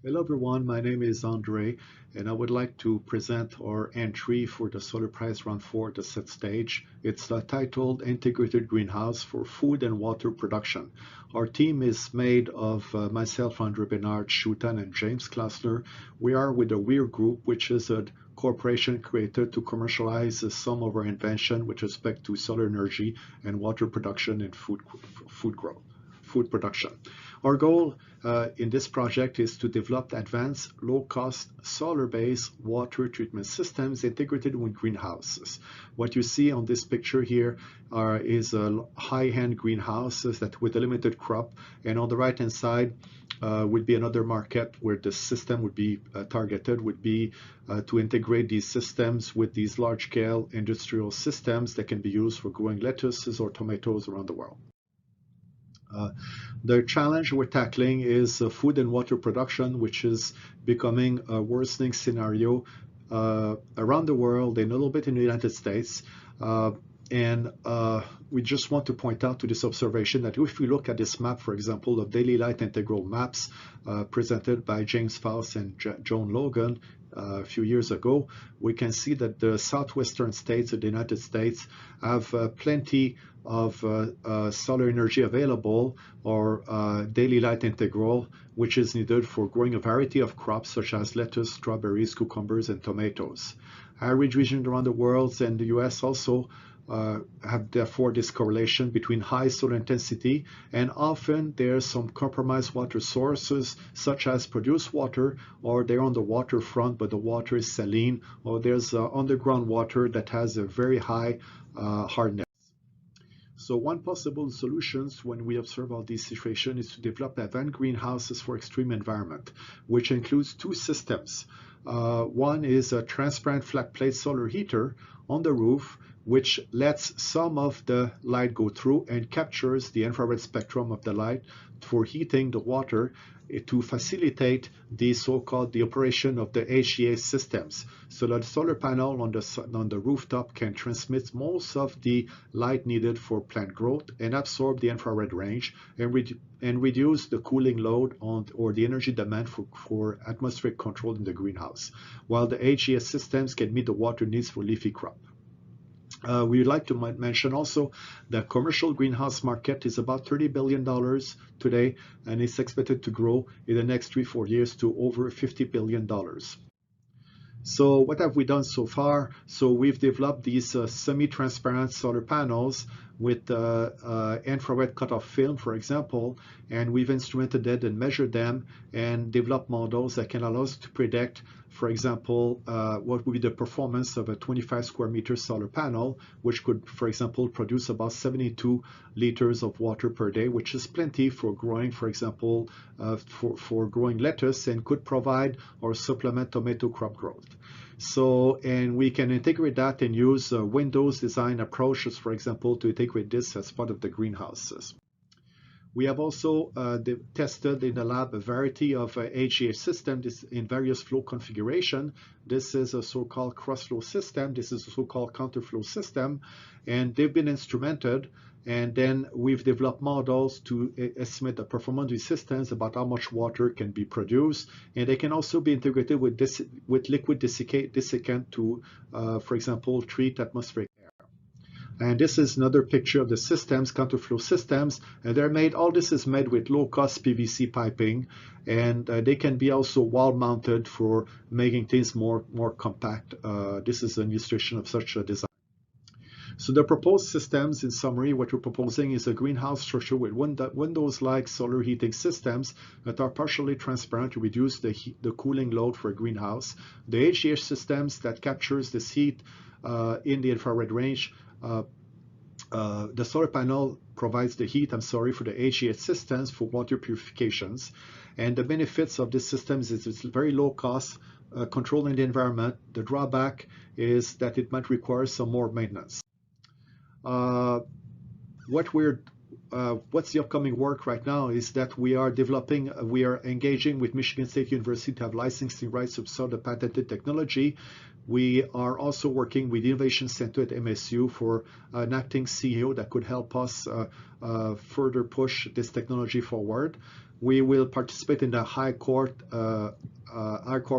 Hello everyone, my name is Andre and I would like to present our entry for the Solar Prize Round 4 at the set stage. It's titled Integrated Greenhouse for Food and Water Production. Our team is made of myself, Andre Bernard Schutan and James Klassler. We are with the Weir Group, which is a corporation created to commercialize some of our invention with respect to solar energy and water production and food production. Our goal in this project is to develop advanced, low-cost, solar-based water treatment systems integrated with greenhouses. What you see on this picture here is high-end greenhouses that with a limited crop, and on the right-hand side would be another market where the system would be targeted, would be to integrate these systems with these large-scale industrial systems that can be used for growing lettuces or tomatoes around the world. The challenge we're tackling is food and water production, which is becoming a worsening scenario around the world and a little bit in the United States. We just want to point out to this observation that if we look at this map, for example, of daily light integral maps presented by James Faust and Joan Logan a few years ago, we can see that the southwestern states of the United States have plenty of solar energy available, or daily light integral, which is needed for growing a variety of crops such as lettuce, strawberries, cucumbers, and tomatoes. Arid regions around the world and the US also have therefore this correlation between high solar intensity, and often there's some compromised water sources such as produced water, or they're on the waterfront but the water is saline, or there's underground water that has a very high hardness. So one possible solutions when we observe all these situations is to develop advanced greenhouses for extreme environment, which includes two systems. One is a transparent flat plate solar heater on the roof, which lets some of the light go through and captures the infrared spectrum of the light for heating the water to facilitate the so-called operation of the HEA systems, so that the solar panel on the rooftop can transmit most of the light needed for plant growth and absorb the infrared range and reduce the cooling load or the energy demand for atmospheric control in the greenhouse, while the HEA systems can meet the water needs for leafy crop. We would like to mention also that commercial greenhouse market is about $30 billion today, and it's expected to grow in the next 3-4 years to over $50 billion. So what have we done so far? So we've developed these semi-transparent solar panels with infrared cutoff film, for example, and we've instrumented it and measured them and developed models that can allow us to predict, for example, what would be the performance of a 25 square meter solar panel, which could, for example, produce about 72 liters of water per day, which is plenty for growing, for example, for growing lettuce, and could provide or supplement tomato crop growth. So, and we can integrate that and use Windows design approaches, for example, to integrate this as part of the greenhouses. We have also tested in the lab a variety of HEA systems in various flow configuration. This is a so-called cross-flow system. This is a so-called counterflow system, and they've been instrumented. And then we've developed models to estimate the performance of these systems, about how much water can be produced. And they can also be integrated with liquid desiccant to, for example, treat atmospheric air. And this is another picture of the systems, counterflow systems. And they're made, all this is made with low-cost PVC piping. And they can be also wall-mounted for making things more compact. This is an illustration of such a design. So the proposed systems, in summary, what we're proposing is a greenhouse structure with windows-like solar heating systems that are partially transparent to reduce the cooling load for a greenhouse. The HEA systems that captures this heat in the infrared range. The solar panel provides the heat, for the HEA systems for water purifications. And the benefits of this system is it's very low cost, controlling the environment. The drawback is that it might require some more maintenance. What's the upcoming work right now is that we are engaging with Michigan State University to have licensing rights to sell the patented technology. We are also working with the Innovation Center at MSU for an acting CEO that could help us further push this technology forward. We will participate in the High Court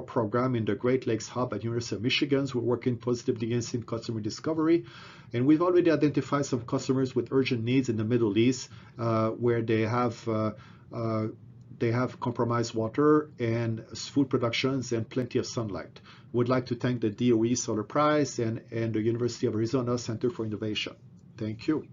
program in the Great Lakes Hub at University of Michigan. We're working positively against customer discovery. And we've already identified some customers with urgent needs in the Middle East where they have compromised water and food productions and plenty of sunlight. Would like to thank the DOE Solar Prize and the University of Arizona Center for Innovation. Thank you.